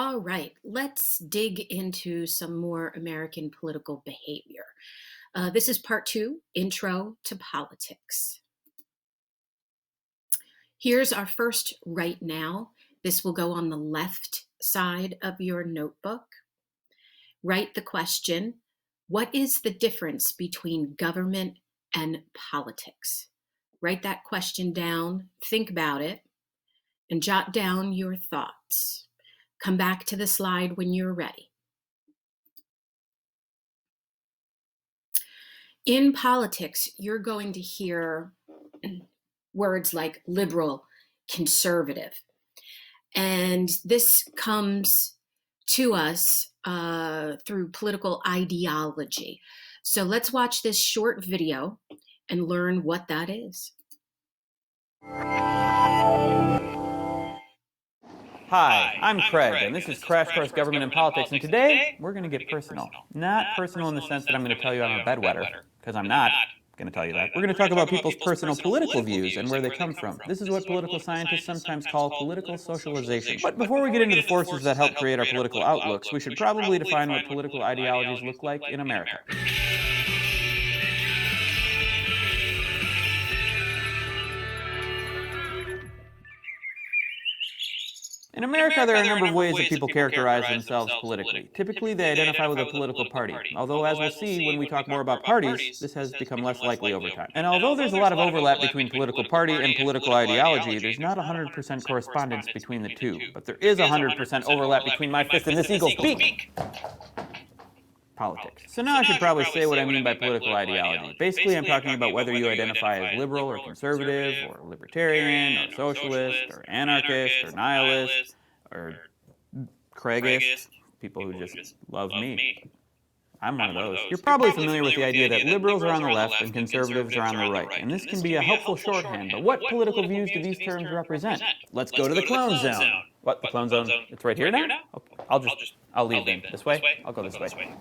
All right, let's dig into some more American political behavior. This is part two, Intro to Politics. Here's our first right now. This will go on the left side of your notebook. Write the question, what is the difference between government and politics? Write that question down, think about it, and jot down your thoughts. Come back to the slide when you're ready. In politics, you're going to hear words like liberal, conservative, and this comes to us through political ideology. So let's watch this short video and learn what that is. Hi, I'm Craig, and this is Crash Course Government and Politics, and today we're going to get personal. Not personal in the sense that I'm going to tell you I'm a bedwetter, because I'm not going to tell you that. We're going to talk about people's personal political views and where they come from. This is what political scientists sometimes call political socialization. But before we get into the forces that help create our political outlooks, we should probably define what political ideologies look like in America. In America, there are a number of ways that people characterize themselves politically. Typically, they identify with a political party, although as we'll see when we talk more about parties, this has become less likely over time. And although there's a lot of overlap between political party and political ideology, there's not 100% correspondence between the two. But there is 100% overlap between my fist and this eagle's beak. Politics. So now I should probably say what I mean by political ideology. Basically, I'm talking about whether you identify as liberal or conservative, or libertarian, or socialist, or anarchist, or nihilist, or Craigist, people who just love me. I'm one of those. You're probably familiar with the idea that liberals are on the left and conservatives are on the right, and this can be a helpful shorthand, but what political views do these terms represent? Let's go to the clone zone. What, the clone zone? It's right here now? I'll leave then. This way? I'll go this way.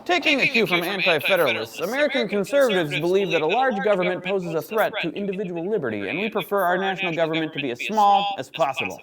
Taking a cue from anti-federalists, American conservatives believe that a large government poses a threat to individual liberty, and we prefer our national government to be as small as possible.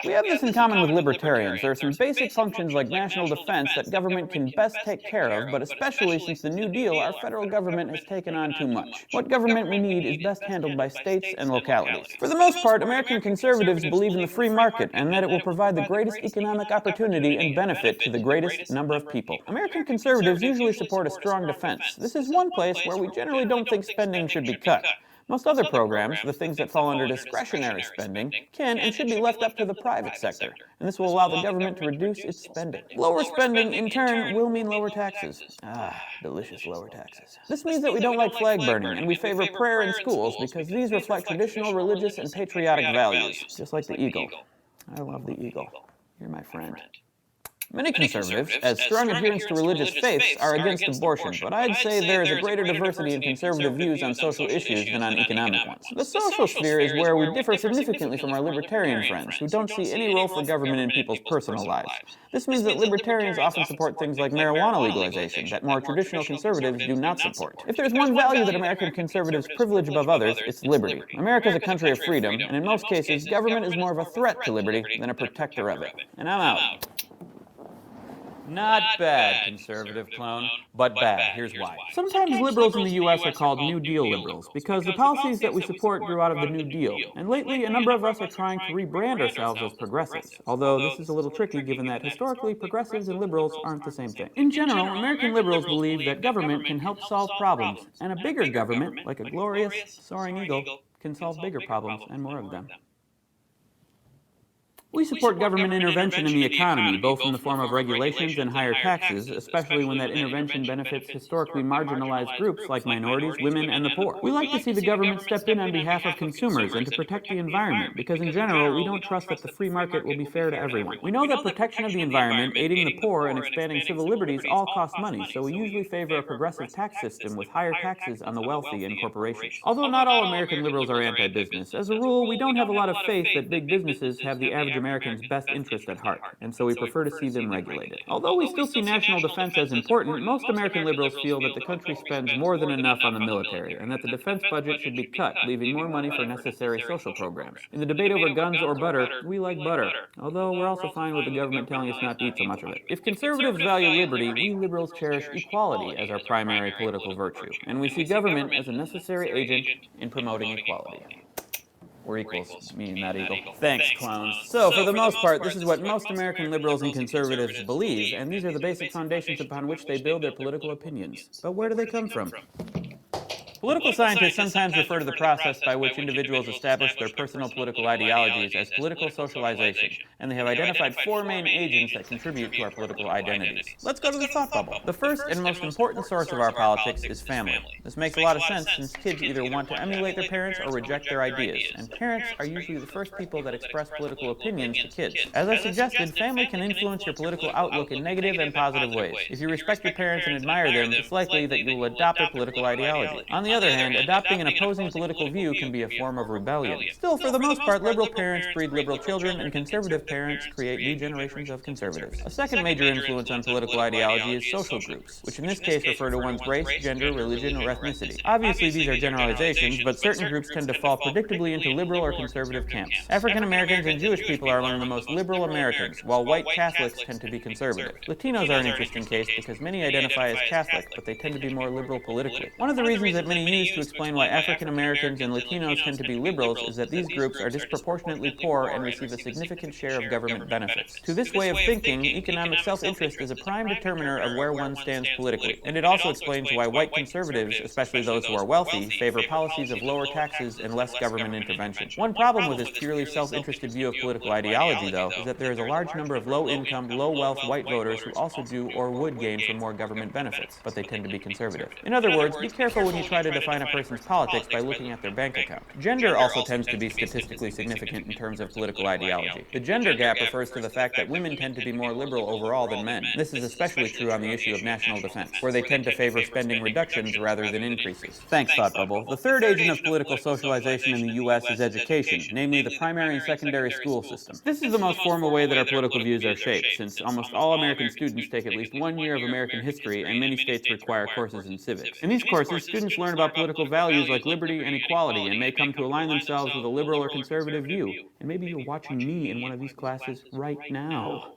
We have this in common with libertarians. There are some basic functions like national defense that government can best take care of, but especially since the New Deal, our federal government has taken on too much. What government we need is best handled by states and localities. For the most part, American conservatives believe in the free market and that it will provide the greatest economic opportunity and benefit to the greatest number of people. American conservatives usually support a strong defense. This is one place where we generally don't think spending should be cut. Most other programs, the things that fall under discretionary spending, can and should be left up to the private sector, and this will allow the government to reduce its spending. Lower spending, in turn, will mean lower taxes. Ah, delicious lower taxes. This means that we don't like flag burning, and we favor prayer in schools because these reflect traditional religious and patriotic values, just like the eagle. I love the eagle. You're my friend. Many conservatives, as strong adherents to religious faiths, are against abortion, but I'd say there is a greater diversity in conservative views on social issues than on economic ones. The social sphere is where we differ significantly from our libertarian friends, who don't see any role for government in people's personal lives. This means that libertarians often support things like marijuana legalization that more traditional conservatives do not support. If there's one value that American conservatives privilege above others, it's liberty. America is a country of freedom, and in most cases, government is more of a threat to liberty than a protector of it. And I'm out. Not bad, conservative clone, but bad. Here's why. Sometimes liberals in the U.S. are called New Deal liberals because the policies that we support grew out of the New Deal. And lately, a number of us are trying to rebrand ourselves as progressives, although this is a little tricky given that historically, progressives and liberals aren't the same thing. In general, American liberals believe that government can help solve problems, and a bigger government, like a glorious, soaring eagle, can solve bigger problems and more of them. We support government intervention in the economy, both in the form of regulations and higher taxes, especially when that intervention benefits historically marginalized groups like minorities, women, and the poor. We like to see the government step in on behalf of consumers and to protect the environment, because in general, we don't trust that the free market will be fair to everyone. We know that protection of the environment, aiding the poor, and expanding civil liberties all cost money, so we usually favor a progressive tax system with higher taxes on the wealthy and corporations. Although not all American liberals are anti-business, as a rule, we don't have a lot of faith that big businesses have the average Americans' best interest at heart, and so we prefer to see them regulated. Although we still see national defense as important, most American liberals feel that the country spends more than enough on the military, and that the defense budget should be cut, leaving more money for necessary social programs. In the debate over guns or butter, we like butter, although we're also fine with the government telling us not to eat so much of it. If conservatives value liberty, we liberals cherish equality as our primary political virtue, and we see government as a necessary agent in promoting equality. Or equals me and that eagle. Thanks, clowns. So, for the most part, this is what most American liberals and conservatives believe, and these are the basic foundations upon which they build their political opinions. But where do they come from? Political scientists sometimes refer to the process by which individuals establish their personal political ideologies as political socialization, and they have identified four main agents that contribute to our political identities. Let's go to the thought bubble. The first and most important source of our politics is family. This makes a lot of sense since kids either want to emulate their parents or reject their ideas, and parents are usually the first people that express political opinions to kids. As I suggested, family can influence your political outlook in negative and positive ways. If you respect your parents and admire them, it's likely that you will adopt their political ideology. On the other hand, adopting an opposing political view can be a form of rebellion. Still, for the most part, liberal parents breed liberal children, and conservative parents create new generations of conservatives. A second major influence on political ideology is social groups, which in this case refer to one's race, gender, religion, or ethnicity. Obviously, these are generalizations, but certain groups tend to fall predictably into liberal or conservative camps. African Americans and Jewish people are among the most liberal Americans, while white Catholics tend to be conservative. Latinos are an interesting case because many identify as Catholic, but they tend to be more liberal politically. One of the reasons that many use to explain why African Americans and Latinos tend to be liberals is that these groups are disproportionately poor and receive a significant share of government benefits. To this way of thinking, economic self-interest is a prime determiner of where one stands politically, and it also explains why white conservatives, especially those who are wealthy, favor policies of lower taxes and less government intervention. One problem with this purely self-interested view of political ideology, though, is that there is a large number of low-income, low-wealth white voters who also do or would gain from more government benefits, but they tend to be conservative. In other words, be careful when you try to define a person's politics by looking at their bank account. Gender also tends to be statistically significant in terms of political ideology. The gender gap refers to the fact that women tend to be more liberal overall than men. This is especially true on the issue of national defense, where they tend to favor spending reductions rather than increases. Thanks, Thought Bubble. The third agent of political socialization in the U.S. is education, namely the primary and secondary school system. This is the most formal way that our political views are shaped, since almost all American students take at least 1 year of American history, and many states require courses in civics. In these courses, students learn about political values like liberty and equality and may come to align themselves with a liberal or conservative view. And maybe you're watching me in one of these classes right now.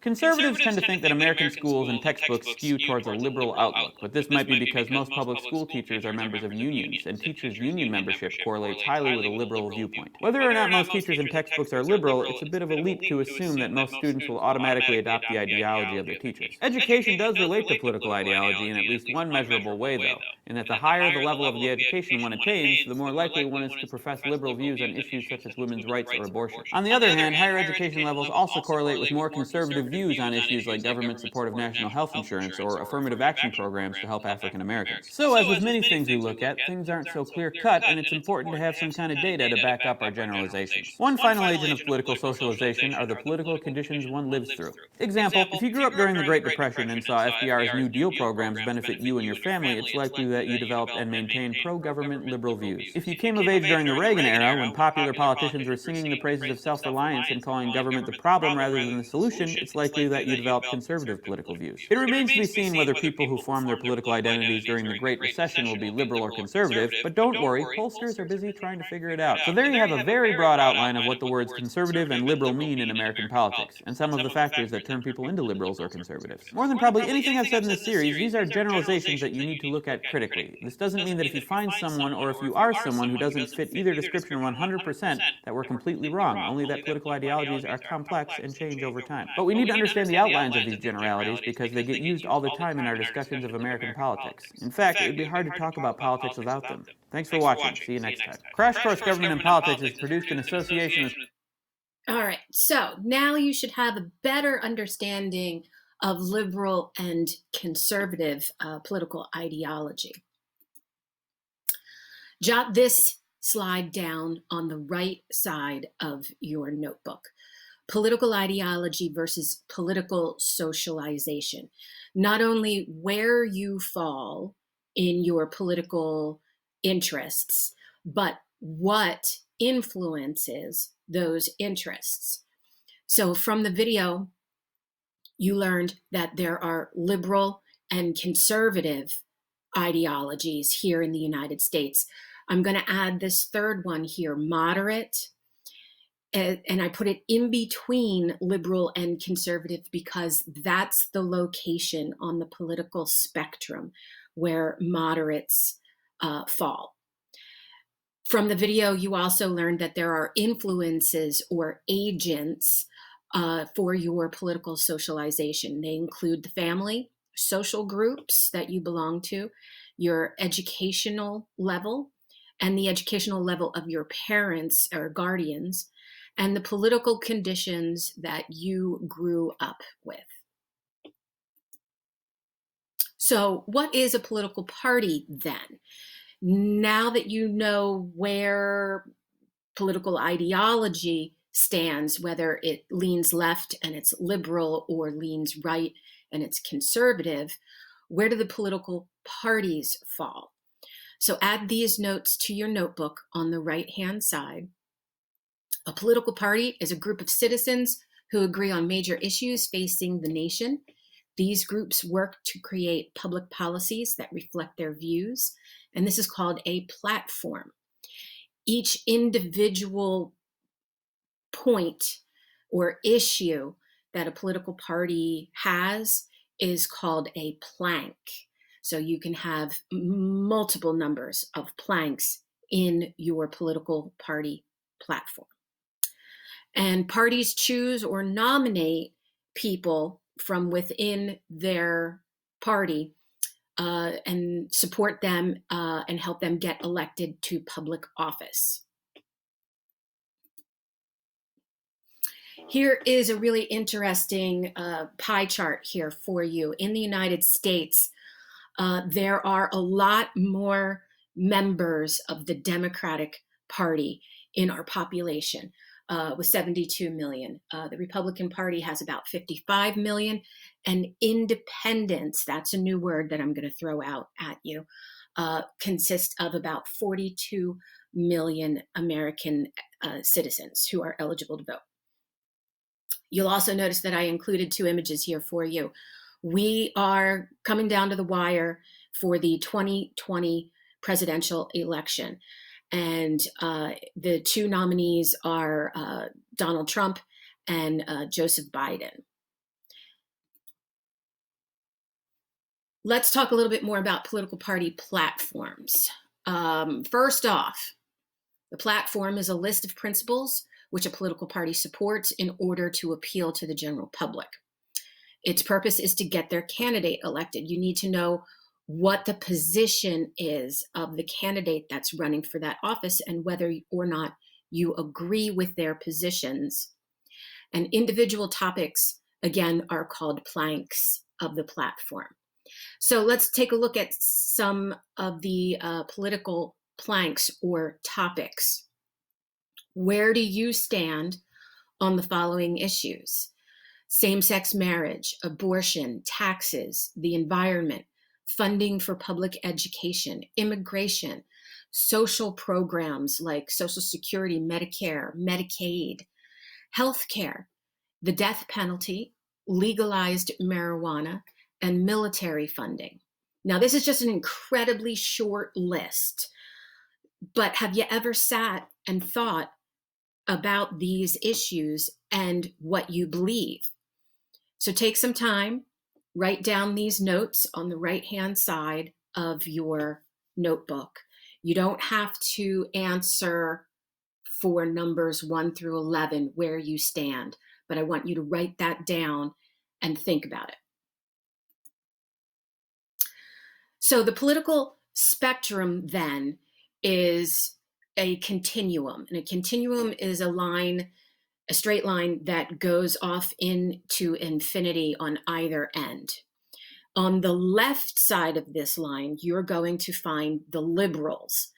Conservatives tend to think that American schools and textbooks skew towards a liberal outlook, but this might be because most public school teachers are members of unions, and teachers' union membership correlates highly with a liberal viewpoint. Whether or not most teachers and textbooks are liberal, it's a bit of a leap to assume that most students will automatically adopt the ideology of their teachers. Education does relate to political ideology in at least one measurable way, though, in that the higher the level of the education one attains, the more likely one is to profess liberal views on issues such as women's rights or abortion. On the other hand, higher education levels also correlate with more conservative views on issues like government support of national health insurance or affirmative action programs to help African Americans. So, as with many things we look at, things aren't so clear-cut, and it's important to have some kind of data to back up our generalizations. One final agent of political socialization are the political conditions one lives through. Example, if you grew up during the Great Depression and saw FDR's New Deal programs benefit you and your family, it's likely that you developed and maintained pro-government liberal views. If you came of age during the Reagan era, when popular politicians were singing the praises of self-reliance and calling government the problem rather than the solution, it's likely that you developed conservative political views. It remains to be seen whether people who form their political identities during the Great Recession will be liberal or conservative, but don't worry, pollsters are busy trying to figure it out. So there you have a very broad outline of what the words conservative and liberal mean in American politics, and some of the factors that turn people into liberals or conservatives. More than probably anything I've said in this series, these are generalizations that you need to look at critically. This doesn't mean that if you find someone or if you are someone who doesn't fit either description 100%, that we're completely wrong, only that political ideologies are complex and change over time. But we need to understand the outlines of these generalities because they get used all the time in our discussions of American politics. In fact, it would be hard to talk about politics without them. Thanks for watching. See you next time. Crash Course Government and Politics is produced in association with... All right, so now you should have a better understanding of liberal and conservative political ideology. Jot this slide down on the right side of your notebook. Political ideology versus political socialization. Not only where you fall in your political interests, but what influences those interests. So from the video, you learned that there are liberal and conservative ideologies here in the United States. I'm going to add this third one here, moderate, and I put it in between liberal and conservative because that's the location on the political spectrum where moderates fall. From the video, you also learned that there are influences or agents for your political socialization. They include the family, social groups that you belong to, your educational level, and the educational level of your parents or guardians, and the political conditions that you grew up with. So, what is a political party then? Now that you know where political ideology stands, whether it leans left and it's liberal or leans right and it's conservative, where do the political parties fall? So add these notes to your notebook on the right-hand side. A political party is a group of citizens who agree on major issues facing the nation. These groups work to create public policies that reflect their views, and this is called a platform. Each individual point or issue that a political party has is called a plank. So you can have multiple numbers of planks in your political party platform. And parties choose or nominate people from within their party and support them and help them get elected to public office. Here is a really interesting pie chart here for you. In the United States, there are a lot more members of the Democratic Party in our population, with 72 million. The Republican Party has about 55 million, and independents, that's a new word that I'm going to throw out at you, consist of about 42 million American citizens who are eligible to vote. You'll also notice that I included two images here for you. We are coming down to the wire for the 2020 presidential election. And the two nominees are Donald Trump and Joseph Biden. Let's talk a little bit more about political party platforms. First off, the platform is a list of principles which a political party supports in order to appeal to the general public. Its purpose is to get their candidate elected. You need to know what the position is of the candidate that's running for that office and whether or not you agree with their positions. And individual topics, again, are called planks of the platform. So let's take a look at some of the political planks or topics. Where do you stand on the following issues? Same-sex marriage, abortion, taxes, the environment, funding for public education, immigration, social programs like Social Security, Medicare, Medicaid, healthcare, the death penalty, legalized marijuana, and military funding. Now, this is just an incredibly short list, but have you ever sat and thought about these issues and what you believe? So take some time, write down these notes on the right-hand side of your notebook. You don't have to answer for numbers 1 through 11 where you stand, but I want you to write that down and think about it. So the political spectrum then is a continuum, and a continuum is a straight line that goes off into infinity on either end. On the left side of this line, you're going to find the liberals.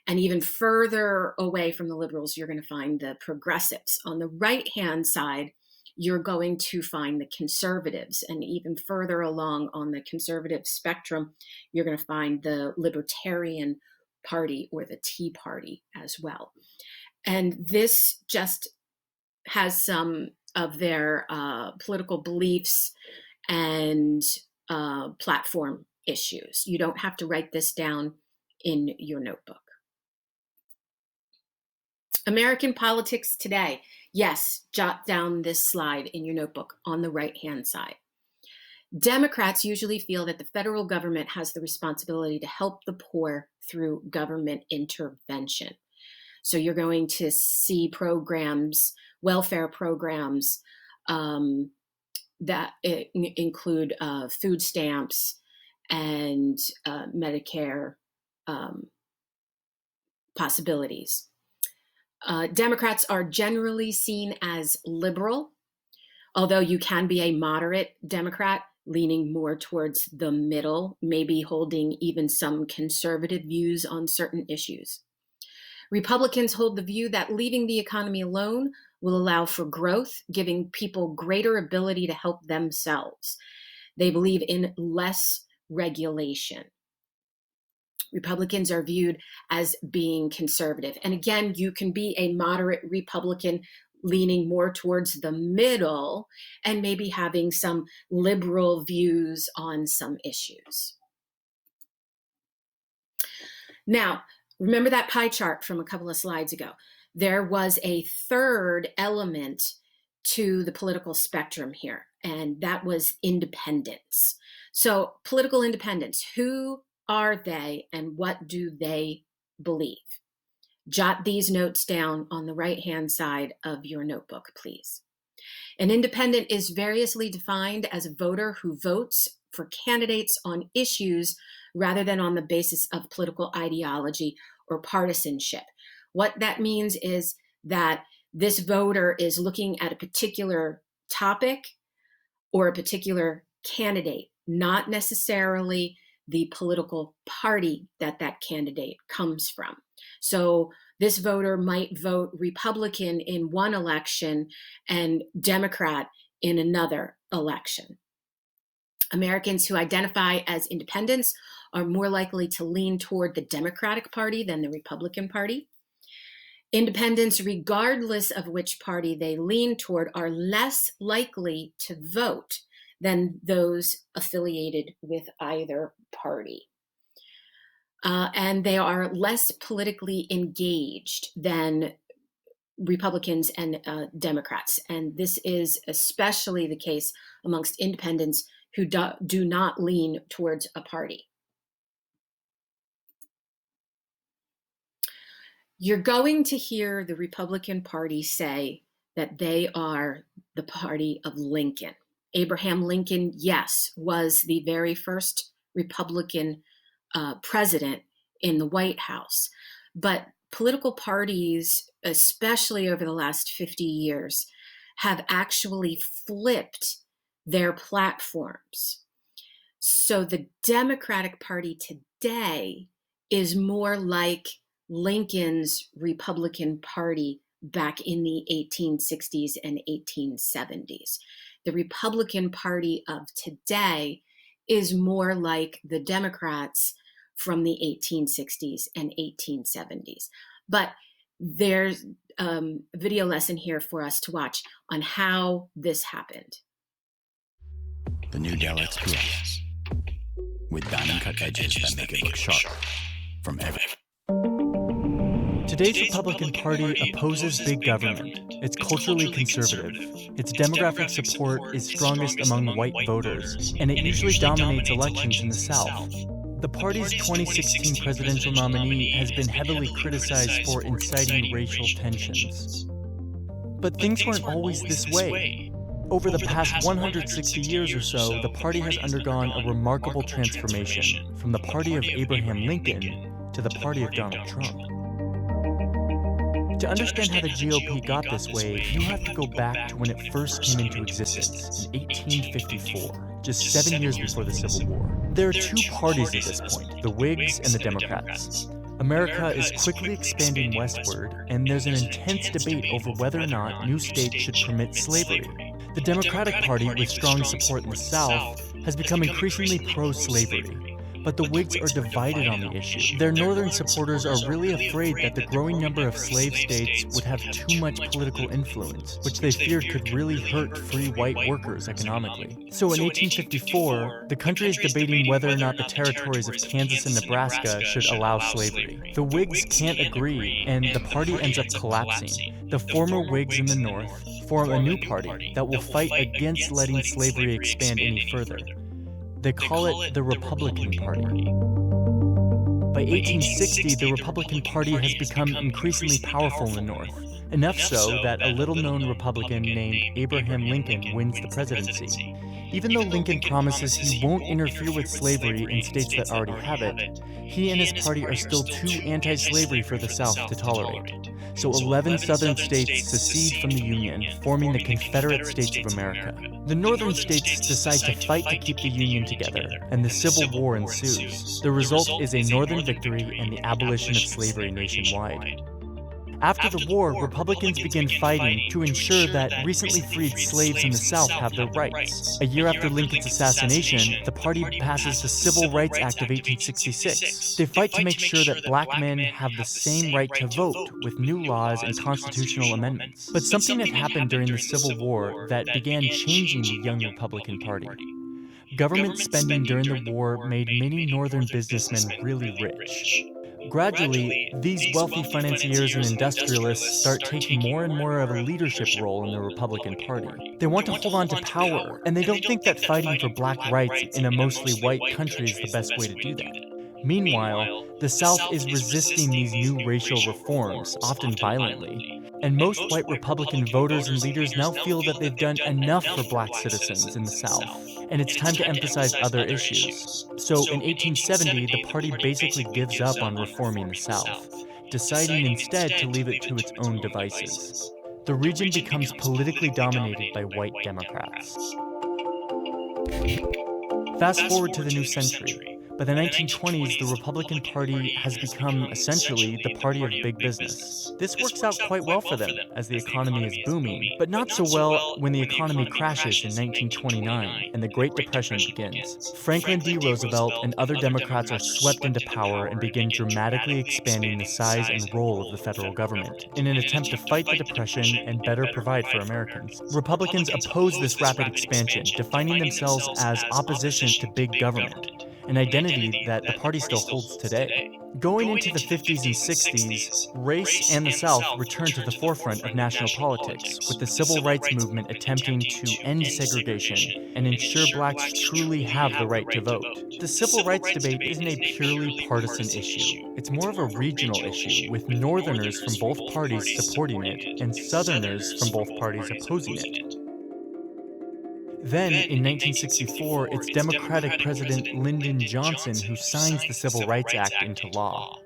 And even further away from the liberals, you're going to find the progressives. On the right-hand side, you're going to find the conservatives. And even further along on the conservative spectrum, you're going to find the Libertarian Party or the Tea Party as well. And this just has some of their political beliefs and platform issues. You don't have to write this down in your notebook. American politics today. Yes, jot down this slide in your notebook on the right-hand side. Democrats usually feel that the federal government has the responsibility to help the poor through government intervention. So you're going to see programs, welfare programs, that include food stamps and Medicare possibilities. Democrats are generally seen as liberal, although you can be a moderate Democrat, leaning more towards the middle, maybe holding even some conservative views on certain issues. Republicans hold the view that leaving the economy alone will allow for growth, giving people greater ability to help themselves. They believe in less regulation. Republicans are viewed as being conservative. And again, you can be a moderate Republican leaning more towards the middle and maybe having some liberal views on some issues. Now, remember that pie chart from a couple of slides ago. There was a third element to the political spectrum here, and that was independence. So political independence, who are they and what do they believe? Jot these notes down on the right-hand side of your notebook, please. An independent is variously defined as a voter who votes for candidates on issues rather than on the basis of political ideology or partisanship. What that means is that this voter is looking at a particular topic or a particular candidate, not necessarily the political party that that candidate comes from. So this voter might vote Republican in one election and Democrat in another election. Americans who identify as independents are more likely to lean toward the Democratic Party than the Republican Party. Independents, regardless of which party they lean toward, are less likely to vote than those affiliated with either party. And they are less politically engaged than Republicans and Democrats. And this is especially the case amongst independents who do not lean towards a party. You're going to hear the Republican Party say that they are the party of Lincoln. Abraham Lincoln, yes, was the very first Republican president in the White House. But political parties, especially over the last 50 years, have actually flipped their platforms. So the Democratic Party today is more like Lincoln's Republican Party back in the 1860s and 1870s. The Republican Party of today is more like the Democrats from the 1860s and 1870s. But there's a video lesson here for us to watch on how this happened. The new Dell XPS with diamond cut edges that make it look sharp from every. Today's Republican Party opposes big government. It's culturally conservative. Its demographic support is strongest among white voters, and it usually dominates elections in the South. The party's 2016 presidential nominee has been heavily criticized for inciting racial tensions. But things weren't always this way. Over the past 160 years or so, the party has undergone a remarkable transformation from the party of Abraham Lincoln to the party of Donald Trump. To understand how the GOP got this way, you have to go back to when it first came into existence in 1854, just 7 years before the Civil War. There are two parties at this point, the Whigs and the Democrats. America is quickly expanding westward, and there's an intense debate over whether or not new states should permit slavery. The Democratic Party, with strong support in the South, has become increasingly pro-slavery. but the Whigs are divided on the issue. Their northern supporters are really afraid that the growing number of slave states would have too much political influence, which they feared could really hurt free white workers economically. So in 1854, the country is debating whether or not the territories of Kansas and Nebraska should allow slavery. The Whigs can't agree, and the party ends up collapsing. The former Whigs in the North form a new party that will fight against letting slavery expand any further. They call it the Republican Party. By 1860, the Republican Party has become increasingly powerful in the North, enough so that a little-known Republican named Abraham Lincoln wins the presidency. Even though Lincoln promises he won't interfere with slavery in states that already have it, he and his party are still too anti-slavery for the South to tolerate. So 11 southern states secede from the Union, forming the Confederate States of America. The northern states decide to fight to keep the Union together, and the Civil War ensues. The result is a northern victory and the abolition of slavery nationwide. After the war, Republicans begin fighting to ensure that recently freed slaves in the South have their rights. A year after Lincoln's assassination, the party passes the Civil Rights Act of 1866. They fight to make sure that black men have the same right to vote with new laws and constitutional amendments. But something had happened during the Civil War that began changing the young Republican Party. Government spending during the war made many northern businessmen really rich. Gradually, these wealthy financiers and industrialists start taking more and more of a leadership role in the Republican Party. They want to hold on to power, and they don't think that fighting for black rights in a mostly white country is the best way to do that. Meanwhile, the South is resisting these new racial reforms, often violently. And most white Republican voters and leaders now feel that they've done enough for black citizens in the South, and it's time to emphasize other issues. So in 1870, the party basically gives up on reforming the South, deciding instead to leave it to its own devices. The region becomes politically dominated by white Democrats. Fast forward to the new century. By the 1920s, the Republican Party has become essentially the party of big business. This works out quite well for them as the economy is booming, but not so well when the economy crashes in 1929 and the Great Depression begins. Franklin D. Roosevelt and other Democrats are swept into power and begin dramatically expanding the size and role of the federal government in an attempt to fight the Depression and better provide for Americans. Republicans oppose this rapid expansion, defining themselves as opposition to big government, an identity that the party still holds today. Going into the 50s and 60s, race and the South returned to the forefront of national politics, with the civil rights movement attempting to end segregation and ensure blacks truly have the right to vote. The civil rights debate isn't a purely partisan issue. It's more of a regional issue, with Northerners from both parties supporting it and Southerners from both parties opposing it. Then, in 1964, it's Democratic President Lyndon Johnson who signs the Civil Rights Act into law.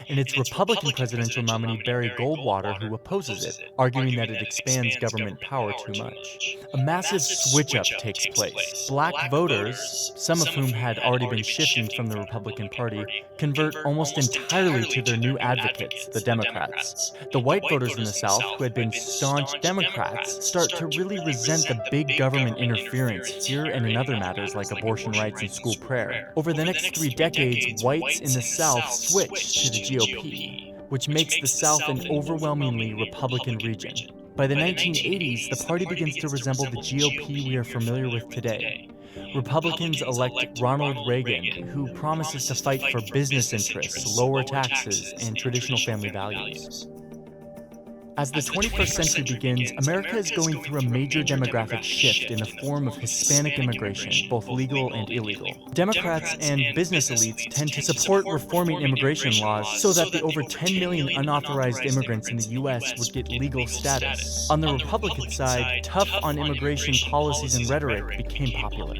And it's Republican presidential nominee Barry Goldwater who opposes it, arguing that it expands government power too much. A massive switch-up takes place. Black voters, some of whom had already been shifting from the Republican Party, convert almost entirely to their new advocates, the Democrats. The white voters in the South, who had been staunch Democrats, start to really resent the big government interference here and in other matters like abortion rights and school prayer. Over the next 3 decades, whites in the South switch to the GOP, which makes the South an overwhelmingly Republican region. By the 1980s, the party begins to resemble the GOP we are familiar with today. Republicans elect Ronald Reagan, who promises to fight for business interests, lower taxes, and traditional family values. As the 21st century begins, America is going through a major demographic shift in the form of Hispanic immigration, both legal and illegal. Democrats and business elites tend to support reforming immigration laws so that the over 10 million unauthorized immigrants in the U.S. would get legal status. On the Republican side, tough on immigration policies and rhetoric became popular.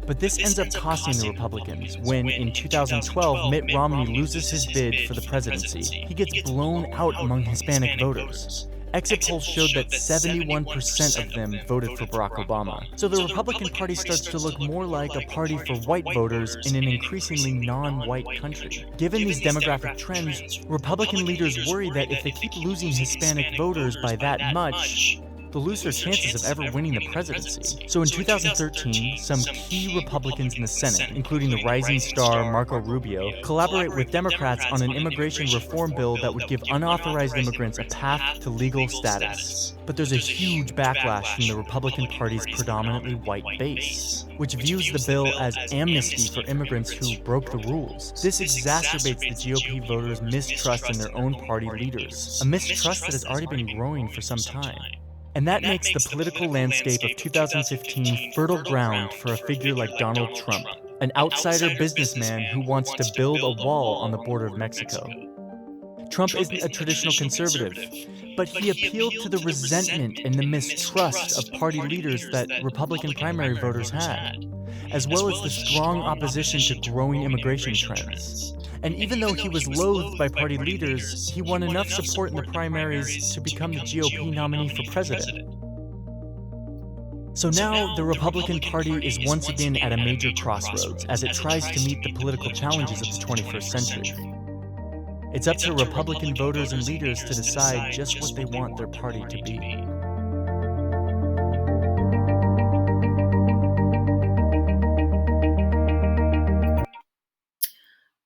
But this ends up costing the Republicans when, in 2012, Mitt Romney loses his bid for the presidency. He gets blown out among Hispanic voters. Exit polls showed that 71% of them voted for Barack Obama. So the Republican Party starts to look more like a party for white voters in an increasingly non-white country. Given these demographic trends, Republican leaders worry that if they keep losing Hispanic voters by that much, the looser chances of ever winning the presidency. So in 2013, some key Republicans in the Senate, including the rising star Marco Rubio, collaborate with Democrats on an immigration reform bill that would give unauthorized immigrants a path to legal status. But there's a huge backlash from the Republican Party's predominantly white base, which views the bill as amnesty for immigrants who broke the rules. This exacerbates the GOP voters' mistrust in their own party leaders, a mistrust that has already been growing for some time. And that makes the political landscape of 2015 fertile ground for a figure like Donald Trump, an outsider businessman who wants to build a wall on the border of Mexico. Trump isn't a traditional conservative, but he appealed to the resentment and the mistrust of party leaders that Republican primary voters had, as well as the strong opposition to growing immigration trends. And even though he was loathed by party leaders, he won enough support in the primaries to become the GOP nominee for president. So now the Republican Party is once again at a major crossroads as it tries to meet the political challenges of the 21st century. It's up to Republican voters and leaders to decide just what they want their party to be.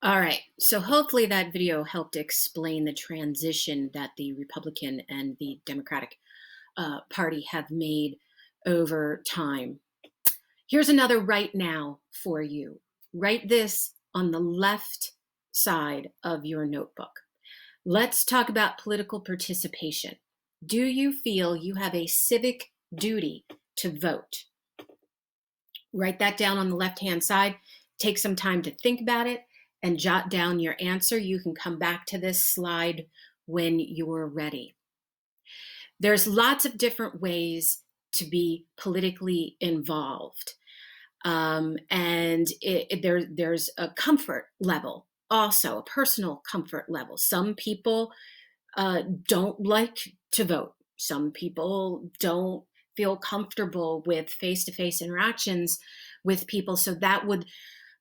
All right, so hopefully that video helped explain the transition that the Republican and the Democratic Party have made over time. Here's another right now for you. Write this on the left side of your notebook. Let's talk about political participation. Do you feel you have a civic duty to vote? Write that down on the left-hand side. Take some time to think about it and jot down your answer. You can come back to this slide when you're ready. There's lots of different ways to be politically involved. And there's a comfort level, also a personal comfort level. Some people don't like to vote. Some people don't feel comfortable with face-to-face interactions with people, so that would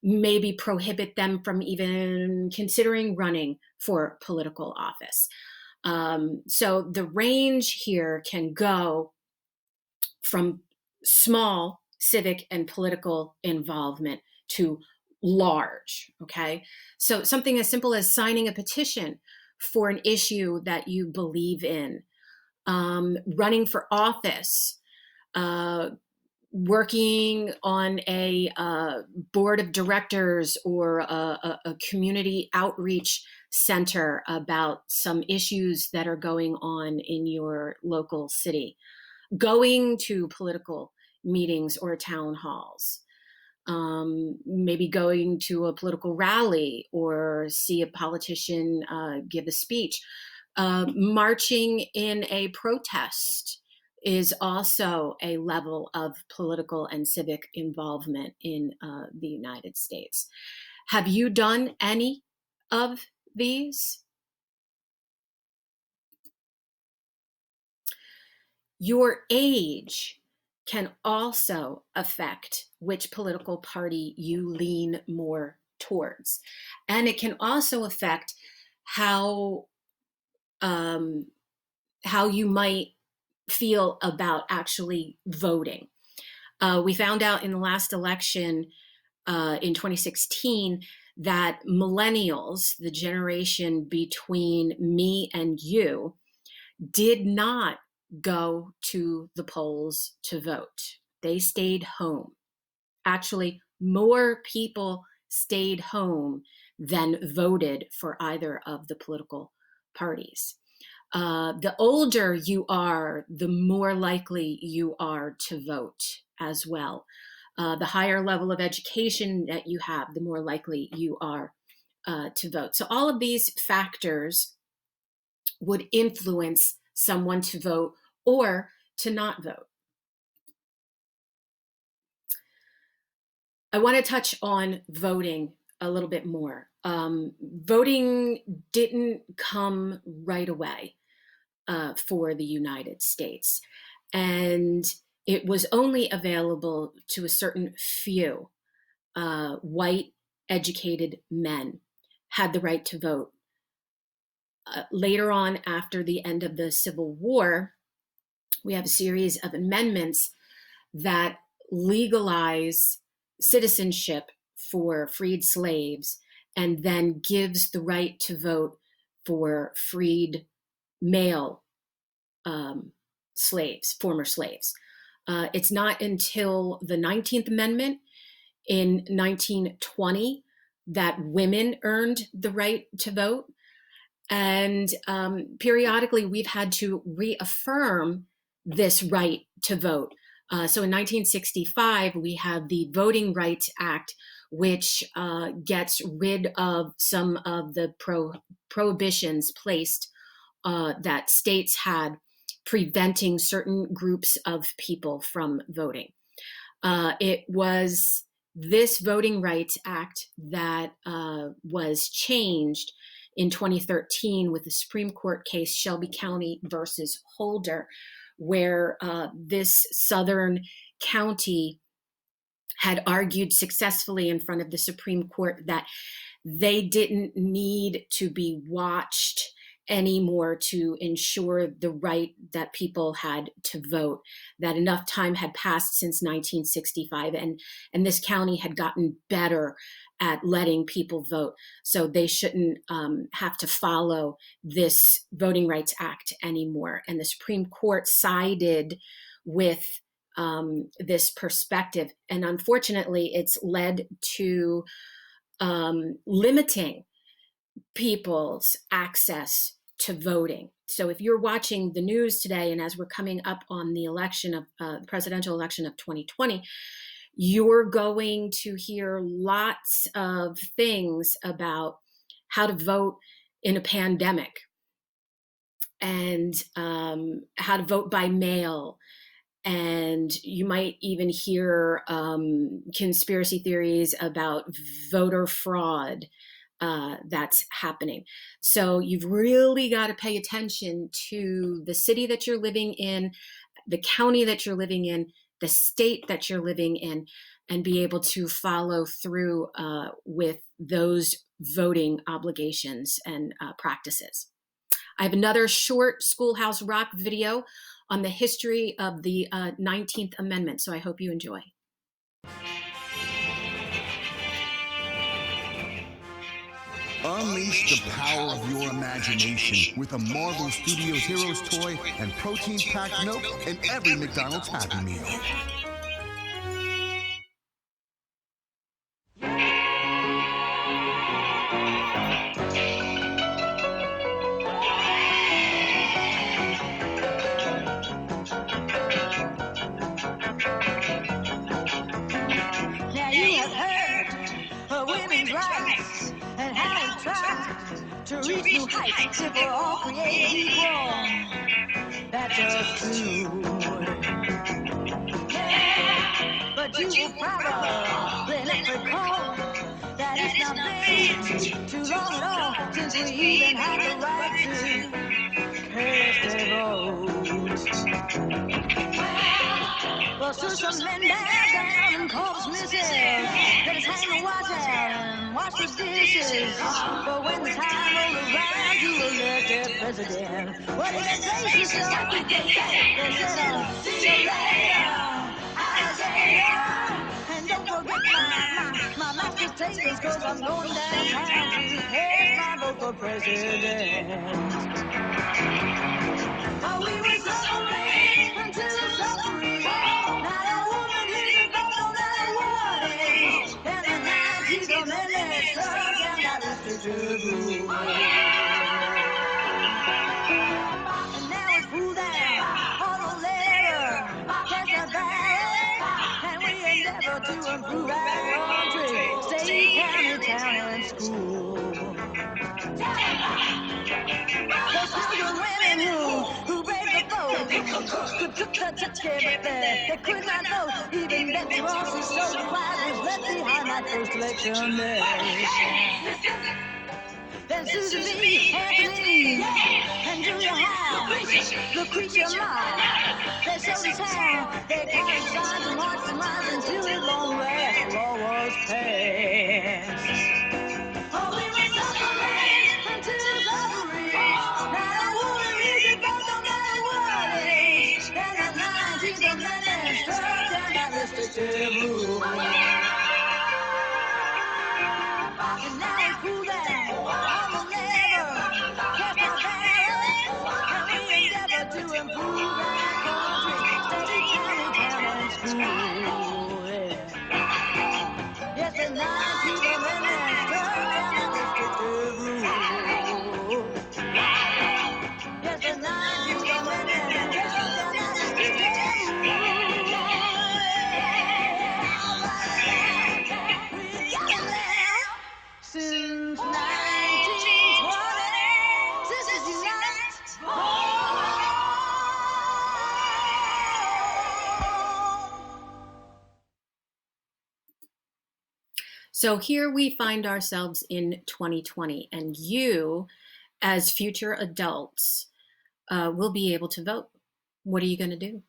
maybe prohibit them from even considering running for political office. So the range here can go from small civic and political involvement to large, okay? So something as simple as signing a petition for an issue that you believe in, running for office, working on a board of directors or a community outreach center about some issues that are going on in your local city, going to political meetings or town halls, maybe going to a political rally or see a politician give a speech. Marching in a protest is also a level of political and civic involvement in the United States. Have you done any of these? Your age can also affect which political party you lean more towards. And it can also affect how you might feel about actually voting. We found out in the last election in 2016 that millennials, the generation between me and you, did not go to the polls to vote. They stayed home. Actually, more people stayed home than voted for either of the political parties. The older you are, the more likely you are to vote as well. The higher level of education that you have, the more likely you are to vote. So all of these factors would influence someone to vote or to not vote. I want to touch on voting a little bit more. Voting didn't come right away for the United States, and it was only available to a certain few white educated men had the right to vote. Later on, after the end of the Civil War, We have a series of amendments that legalize citizenship for freed slaves and then gives the right to vote for freed male slaves, former slaves. It's not until the 19th Amendment in 1920 that women earned the right to vote. And periodically, we've had to reaffirm this right to vote. So in 1965, we have the Voting Rights Act, which gets rid of some of the prohibitions placed that states had preventing certain groups of people from voting. It was this Voting Rights Act that was changed in 2013 with the Supreme Court case Shelby County versus Holder, where this southern county had argued successfully in front of the Supreme Court that they didn't need to be watched anymore to ensure the right that people had to vote, that enough time had passed since 1965, and this county had gotten better at letting people vote, so they shouldn't have to follow this Voting Rights Act anymore. And the Supreme Court sided with this perspective, and unfortunately it's led to limiting people's access to voting. So if you're watching the news today, and as we're coming up on the election of presidential election of 2020, you're going to hear lots of things about how to vote in a pandemic, and how to vote by mail. And you might even hear conspiracy theories about voter fraud that's happening. So you've really got to pay attention to the city that you're living in, the county that you're living in, the state that you're living in, and be able to follow through with those voting obligations and practices. I have another short Schoolhouse Rock video on the history of the 19th Amendment, so I hope you enjoy. Unleash the power of your imagination with a Marvel Studios Heroes toy and protein-packed milk in every McDonald's Happy Meal. Now you have heard of women's rights and how we try to reach new heights if we're all created equal. That's just true. Yeah, but you will probably not recall that it's not been too long at all since we even had the right to cast a vote. Well, so some men died down and corpse missing. Let us hang the watch out and wash the dishes. But when the time rolled around, you were elected president. What did they say, sister? What did they say? They said, see you later, Isaiah. And don't forget my mashed potatoes, cause I'm going downtown to cast my vote for president. Oh, we were suffering until suffering. Not a woman in the vote, no matter what age. And the 19th Amendment struck down that restricted rule. And now it's pulled down on the letter, cast a ballot, and we endeavor to improve our country, state, county, town, and school. Those children, women who braved the vote, could touch everything. They could not vote. Even Betsy Ross's social flag was left behind that first election day. Then Susan B. Anthony and Julia Howe, Lucretia Mott, they showed us how they carried signs and marched and lines until at long last the law was passed. Oh, we were suffering until suffering. Not a woman is a vote, no matter what age. And restrictive rule. And now we cruising on the lever, cast our balance, and we endeavor to improve our country, study county, town, and school. Yes, the 19th Amendment struck down that restrictive rule. Yes, the 19th Amendment struck down that restrictive rule. We got it now. Since 1920, Sisters Unite. So here we find ourselves in 2020, and you, as future adults, will be able to vote. What are you going to do?